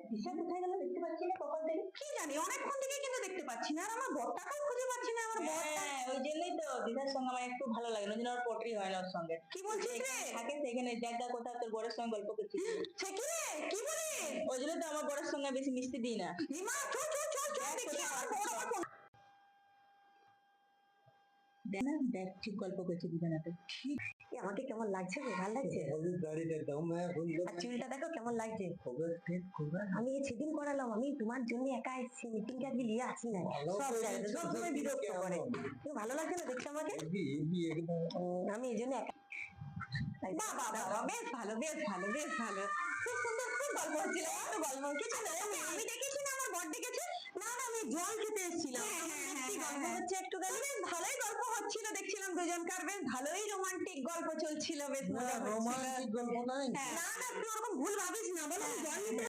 দিশা কোথায় গেল দেখতে পাচ্ছি না কখন থেকে, কি জানি অনেকক্ষণ থেকে কিন্তু দেখতে পাচ্ছি না, আর আমার বরটাকেও খুঁজে পাচ্ছি না। আমার বরটা ওই জন্যই তো দিদার সঙ্গে আমার একটু ভালো লাগে না, ওই জন্য আমার পটরি হয় না ওর সঙ্গে। কি বলছিস রে? থাকে সেখানে জায়গা কোথাও তোর বরের সঙ্গে গল্প করছি, সে কি রে, কি বলিস? ওই জন্য তো আমার বরের সঙ্গে বেশি মিশতে দিই না। রিমা চল চল চল চল দেখি আমার বর আমার কোন- দেখ না, দেখ ঠিক গল্প করছে দুজনাতে। এ, আমাকে কেমন লাগছে রে, ভালো লাগছে? আর চুলটা দেখো কেমন লাগছে। আমি সেদিন করালাম, আমি তোমার জন্য একা এসেছি, মিটিং কে আজকে নিয়ে আসি না, সব জায়গায় সব সময় বিরক্ত করে। তুমি ভালো লাগছে না দেখতে আমাকে? আমি এই জন্য একা। বাহ বাহ বাহ, বেশ ভালো বেশ ভালো বেশ ভালো, খুব সুন্দর, খুব গল্প হচ্ছিল, এত গল্প কিছু না। আমি দেখেছি না, আমার বর ডেকেছে। না না, আমি জল খেতে এসেছিলাম, গল্প হচ্ছে একটু গেলে, বেশ ভালোই গল্প হচ্ছিল, দেখছিলাম দুজনকার বেশ ভালোই রোমান্টিক গল্প চলছিল, বেশ মজা হচ্ছিল। রোমান্টিক গল্প নাই। না না, তুই ওরকম ভুল ভাবিস না, বলো জল নিতে